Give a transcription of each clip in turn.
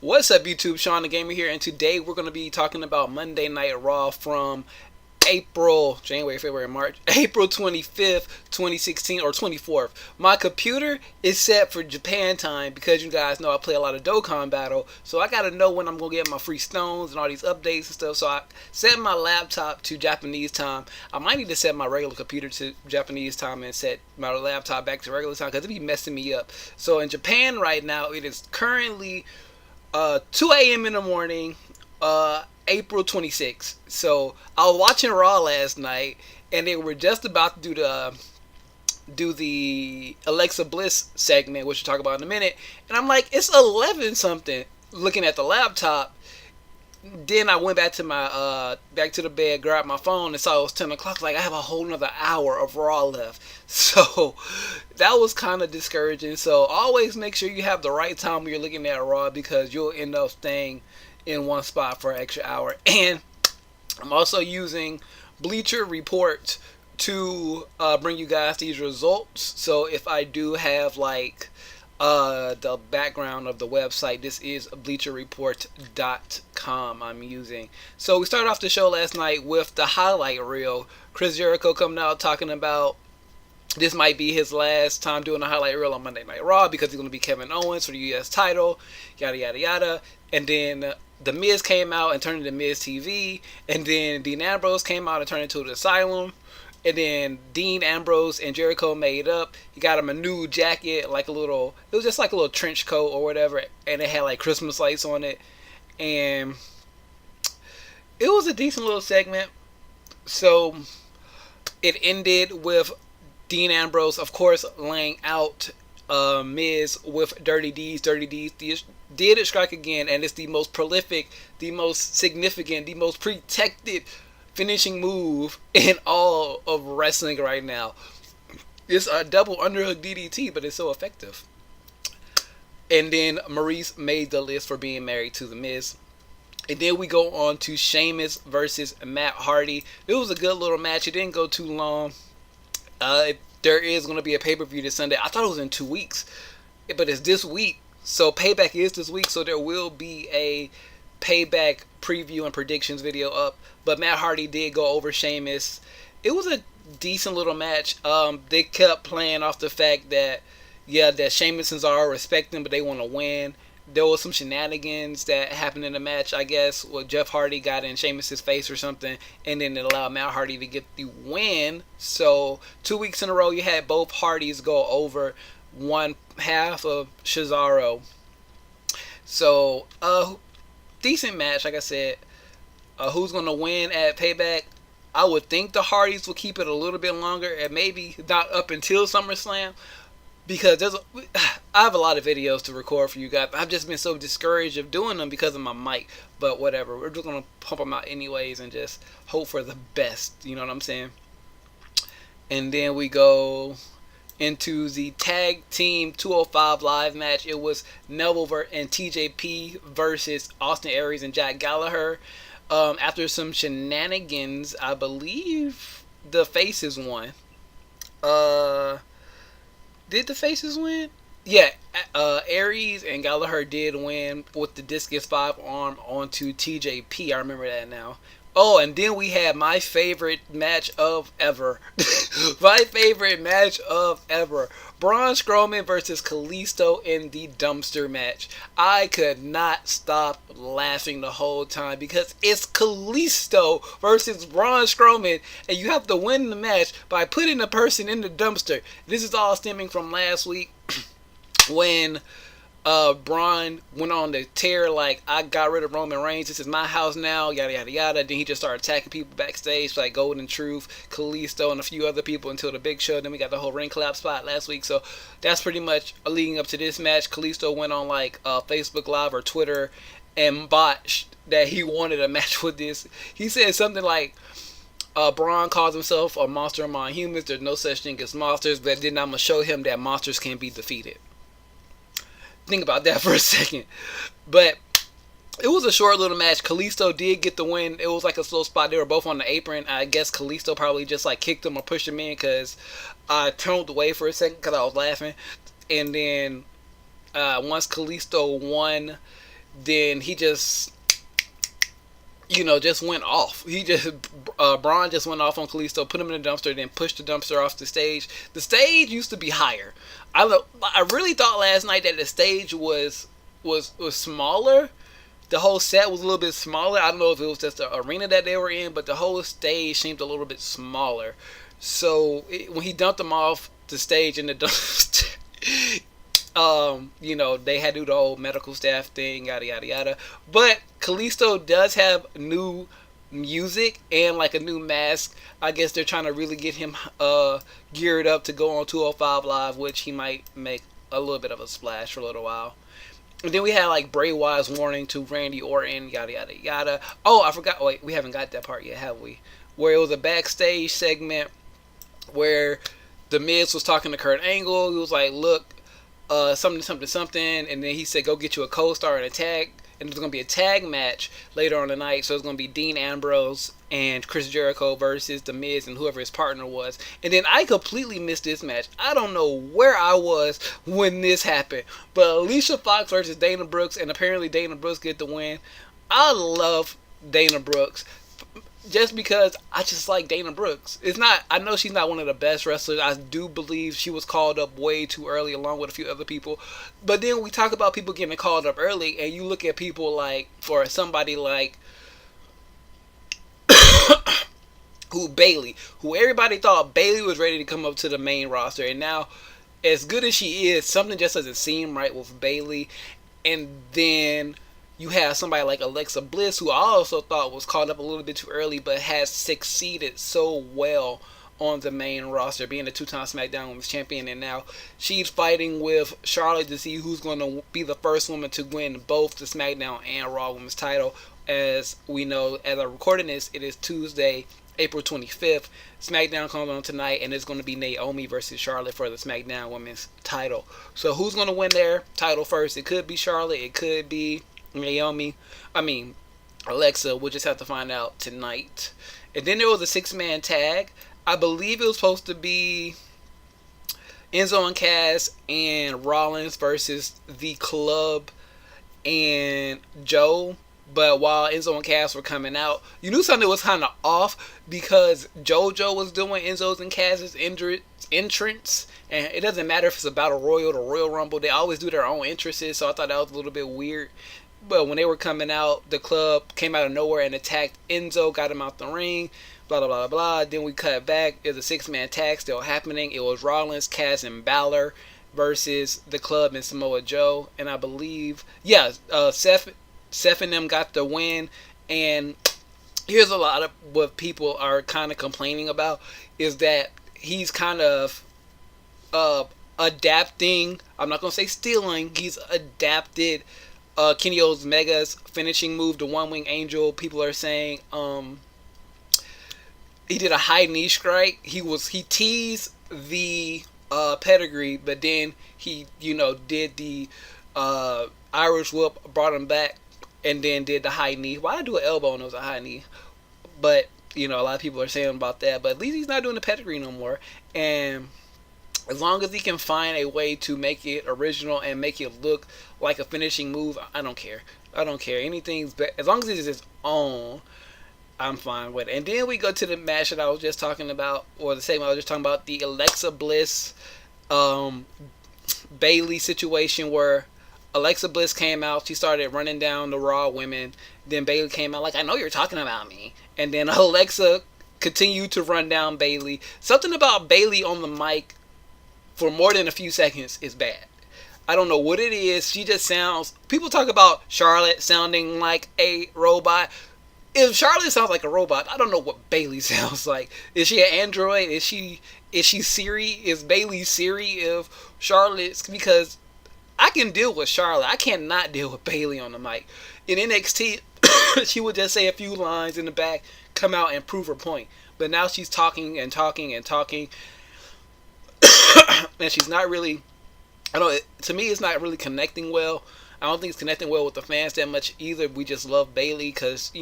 What's up, YouTube? Shawn DaGamer here, and today we're going to be talking about Monday Night Raw from January, February, March, April 25th, 2016, or 24th. My computer is set for Japan time because you guys know I play a lot of Dokkan Battle, so I gotta know when I'm gonna get my free stones and all these updates and stuff. So I set my laptop to Japanese time. I might need to set my regular computer to Japanese time and set my laptop back to regular time because it be messing me up. So in Japan right now, it is currently 2 a.m. in the morning, April 26th. So I was watching Raw last night, and they were just about to do the Alexa Bliss segment, which we'll talk about in a minute. And I'm like, it's 11 something. Looking at the laptop, then I went back to my back to the bed, grabbed my phone, and saw it was 10 o'clock. Like, I have a whole another hour of Raw left. So that was kind of discouraging. So always make sure you have the right time when you're looking at Raw, because you'll end up staying in one spot for an extra hour. And I'm also using Bleacher Report to bring you guys these results. So if I do have like the background of the website, this is bleacherreport.com I'm using. So we started off the show last night with the highlight reel. Chris Jericho coming out talking about this might be his last time doing a highlight reel on Monday Night Raw because he's going to be Kevin Owens for the U.S. title, yada yada yada. And then The Miz came out and turned into Miz TV, and then Dean Ambrose came out and turned into the Asylum. And then Dean Ambrose and Jericho made up. He got him a new jacket, like it was just like a little trench coat or whatever, and it had like Christmas lights on it. And it was a decent little segment. So it ended with Dean Ambrose, of course, laying out Miz with Dirty D's. Dirty D's did it strike again, and it's the most prolific, the most significant, the most protected finishing move in all of wrestling right now. It's a double underhook DDT, but it's so effective. And then Maurice made the list for being married to The Miz. And then we go on to Sheamus versus Matt Hardy. It was a good little match. It didn't go too long. There is going to be a pay-per-view this Sunday. I thought it was in 2 weeks, but it's this week. So Payback is this week, so there will be a Payback preview and predictions video up. But Matt Hardy did go over Sheamus. It was a decent little match. They kept playing off the fact that, that Sheamus and Cesaro respect them, but they want to win. There was some shenanigans that happened in the match, I guess. Well, Jeff Hardy got in Sheamus' face or something, and then it allowed Matt Hardy to get the win. So 2 weeks in a row, you had both Hardys go over one half of Cesaro. So, decent match, like I said. Who's going to win at Payback? I would think the Hardys will keep it a little bit longer, and maybe not up until SummerSlam, because I have a lot of videos to record for you guys. I've just been so discouraged of doing them because of my mic, but whatever. We're just going to pump them out anyways and just hope for the best, you know what I'm saying? And then we go into the Tag Team 205 Live match. It was Neville and TJP versus Austin Aries and Jack Gallagher. After some shenanigans, I believe the Faces won. Did the Faces win? Yeah, Aries and Gallagher did win with the Discus 5 arm onto TJP. I remember that now. Oh, and then we had my favorite match of ever. My favorite match of ever. Braun Strowman versus Kalisto in the dumpster match. I could not stop laughing the whole time because it's Kalisto versus Braun Strowman, and you have to win the match by putting the person in the dumpster. This is all stemming from last week when Braun went on the tear like, I got rid of Roman Reigns, this is my house now, yada yada yada. Then he just started attacking people backstage like Golden Truth, Kalisto, and a few other people until the Big Show. Then we got the whole ring collapse spot last week. So that's pretty much leading up to this match. Kalisto went on like Facebook Live or Twitter and botched that he wanted a match with this. He said something like, Braun calls himself a monster among humans. There's no such thing as monsters, but then I'm going to show him that monsters can be defeated. Think about that for a second. But it was a short little match. Kalisto did get the win. It was like a slow spot. They were both on the apron. I guess Kalisto probably just like kicked him or pushed him in because I turned away for a second because I was laughing. And then once Kalisto won then he just, just went off. Braun just went off on Kalisto, put him in the dumpster, then pushed the dumpster off the stage. The stage used to be higher. I really thought last night that the stage was smaller. The whole set was a little bit smaller. I don't know if it was just the arena that they were in, but the whole stage seemed a little bit smaller. So when he dumped them off the stage in the dumpster, they had to do the whole medical staff thing, yada yada yada. But Kalisto does have new music and like a new mask. I guess they're trying to really get him geared up to go on 205 Live, which he might make a little bit of a splash for a little while. And then we had like Bray Wyatt's warning to Randy Orton, yada yada yada. Oh, I forgot. Wait, we haven't got that part yet, have we? Where it was a backstage segment where the Miz was talking to Kurt Angle. He was like, "Look, something, and then he said, "Go get you a co-star and a tag." And there's going to be a tag match later on the night. So it's going to be Dean Ambrose and Chris Jericho versus The Miz and whoever his partner was. And then I completely missed this match. I don't know where I was when this happened. But Alicia Fox versus Dana Brooks. And apparently Dana Brooks get the win. I love Dana Brooks. Just because I just like Dana Brooks. I know she's not one of the best wrestlers. I do believe she was called up way too early along with a few other people. But then we talk about people getting called up early, and you look at people like, for somebody like Bayley, who everybody thought Bayley was ready to come up to the main roster, and now as good as she is, something just doesn't seem right with Bayley. And then you have somebody like Alexa Bliss, who I also thought was called up a little bit too early, but has succeeded so well on the main roster, being a two-time SmackDown Women's Champion, and now she's fighting with Charlotte to see who's going to be the first woman to win both the SmackDown and Raw Women's title. As we know, as I'm recording this, it is Tuesday, April 25th. SmackDown comes on tonight, and it's going to be Naomi versus Charlotte for the SmackDown Women's title. So who's going to win their title first? It could be Charlotte. It could be Alexa. We'll just have to find out tonight. And then there was a 6-man tag. I believe it was supposed to be Enzo and Cass and Rollins versus the Club and Joe. But while Enzo and Cass were coming out, you knew something was kind of off because JoJo was doing Enzo's and Cass's entrance. And it doesn't matter if it's a Battle Royal or Royal Rumble. They always do their own entrances. So I thought that was a little bit weird. But when they were coming out, the Club came out of nowhere and attacked Enzo, got him out the ring, blah, blah, blah, blah. Then we cut back. There's a 6-man tag still happening. It was Rollins, Cass, and Balor versus the Club and Samoa Joe. And I believe, Seth and them got the win. And here's a lot of what people are kind of complaining about is that he's kind of adapting. I'm not going to say stealing. He's adapted Kenny Omega's finishing move, the One Wing Angel. People are saying he did a high knee strike. He teased the pedigree, but then he did the Irish whip, brought him back, and then did the high knee. Why do an elbow and it was a high knee? But a lot of people are saying about that. But at least he's not doing the pedigree no more. And as long as he can find a way to make it original and make it look like a finishing move, I don't care. Anything's as long as it's his own, I'm fine with it. And then we go to the match that I was just talking about, or the segment I was just talking about, the Alexa Bliss Bayley situation where Alexa Bliss came out. She started running down the Raw women. Then Bayley came out like, "I know you're talking about me." And then Alexa continued to run down Bayley. Something about Bayley on the mic for more than a few seconds is bad. I don't know what it is. She just sounds... People talk about Charlotte sounding like a robot. If Charlotte sounds like a robot, I don't know what Bayley sounds like. Is she an android? Is she Siri? Is Bayley Siri if Charlotte's... Because I can deal with Charlotte. I cannot deal with Bayley on the mic. In NXT, she would just say a few lines in the back, come out and prove her point. But now she's talking and talking and talking. And she's not really... to me, it's not really connecting well. I don't think it's connecting well with the fans that much either. We just love Bayley because,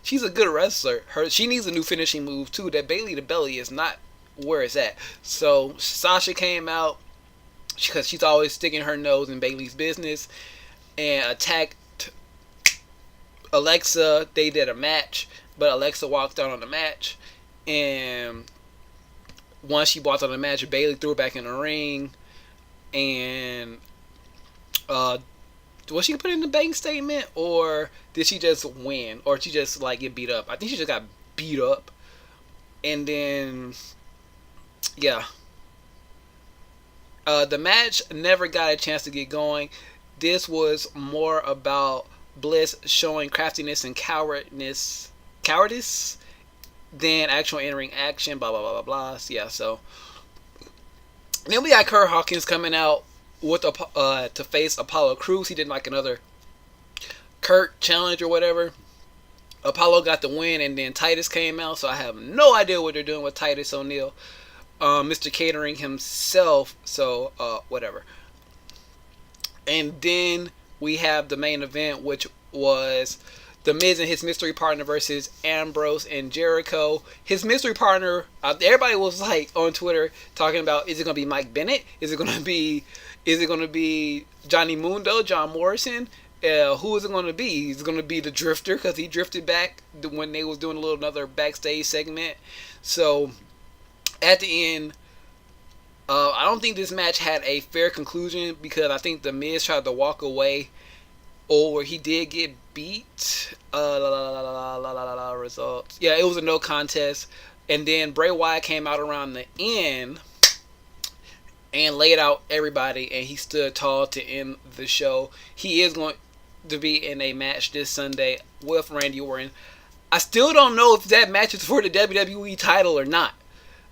she's a good wrestler. She needs a new finishing move too. That Bayley to belly is not where it's at. So Sasha came out because she's always sticking her nose in Bayley's business and attacked Alexa, they did a match, but Alexa walked out on the match, and once she walked out on the match, Bayley threw her back in the ring, and was she put in the bank statement, or did she just win, or did she just like get beat up? I think she just got beat up, and then yeah, the match never got a chance to get going. This was more about Bliss showing craftiness and cowardice than actual in-ring action. Blah blah blah blah blah. Yeah, so then we got Kurt Hawkins coming out with to face Apollo Crews. He did like another Kurt challenge or whatever. Apollo got the win, and then Titus came out. So I have no idea what they're doing with Titus O'Neil, Mr. Catering himself. So whatever. And then we have the main event, which was The Miz and his mystery partner versus Ambrose and Jericho. His mystery partner, everybody was like on Twitter talking about, is it going to be Mike Bennett? Is it going to be Johnny Mundo, John Morrison? Who is it going to be? He's going to be the Drifter, because he drifted back when they was doing another backstage segment. So at the end, I don't think this match had a fair conclusion, because I think The Miz tried to walk away, or he did get beat. Results. Yeah, it was a no contest. And then Bray Wyatt came out around the end and laid out everybody, and he stood tall to end the show. He is going to be in a match this Sunday with Randy Orton. I still don't know if that match is for the WWE title or not.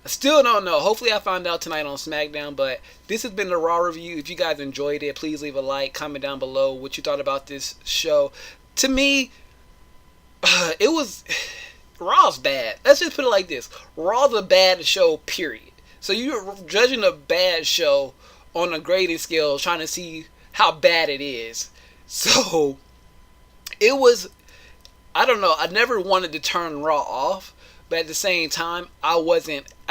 I still don't know. Hopefully I find out tonight on SmackDown. But this has been the Raw review. If you guys enjoyed it, please leave a like, comment down below what you thought about this show. To me, it was Raw's bad. Let's just put it like this: Raw's a bad show, period. So you're judging a bad show on a grading scale, trying to see how bad it is. So it was, I don't know. I never wanted to turn Raw off, but at the same time, I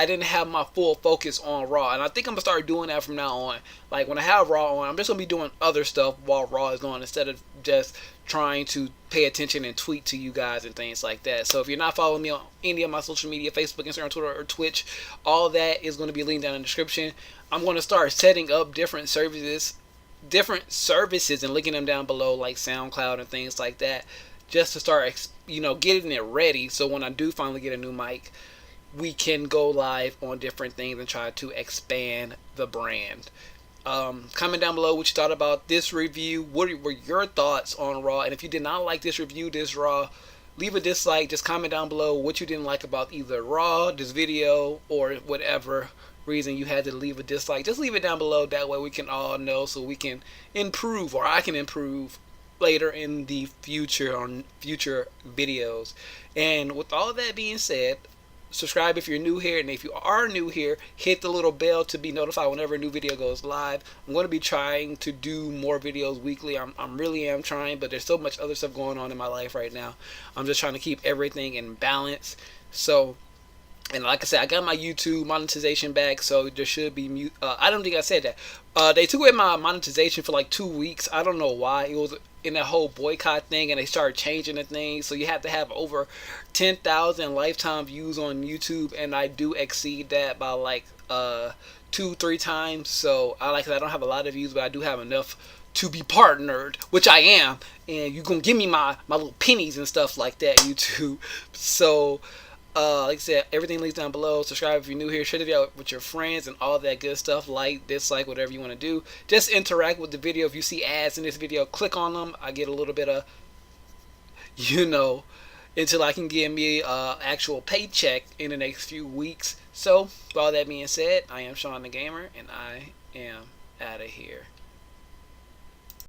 didn't have my full focus on Raw. And I think I'm going to start doing that from now on. Like, when I have Raw on, I'm just going to be doing other stuff while Raw is on, instead of just trying to pay attention and tweet to you guys and things like that. So if you're not following me on any of my social media, Facebook, Instagram, Twitter, or Twitch, all that is going to be linked down in the description. I'm going to start setting up different services and linking them down below, like SoundCloud and things like that, just to start, getting it ready. So when I do finally get a new mic, we can go live on different things and try to expand the brand. Comment down below what you thought about this review. What were your thoughts on Raw? And if you did not like this review, this Raw, leave a dislike. Just comment down below what you didn't like about either Raw, this video, or whatever reason you had to leave a dislike. Just leave it down below. That way we can all know, so we can improve, or I can improve later in the future on future videos. And with all that being said, subscribe if you're new here, and if you are new here, hit the little bell to be notified whenever a new video goes live. I'm going to be trying to do more videos weekly. I'm really am trying, but there's so much other stuff going on in my life right now. I'm just trying to keep everything in balance. So, and like I said, I got my YouTube monetization back, so there should be I don't think I said that. They took away my monetization for like 2 weeks. I don't know why. It was in that whole boycott thing, and they started changing the thing, so you have to have over 10,000 lifetime views on YouTube, and I do exceed that by like 2-3 times. So I don't have a lot of views, but I do have enough to be partnered, which I am, and you're gonna give me my little pennies and stuff like that, YouTube. So like I said, everything links down below. Subscribe if you're new here. Share the video with your friends and all that good stuff. Like, dislike, whatever you want to do. Just interact with the video. If you see ads in this video, click on them. I get a little bit of, until I can get me actual paycheck in the next few weeks. So, with all that being said, I am Shawn DaGamer, and I am out of here.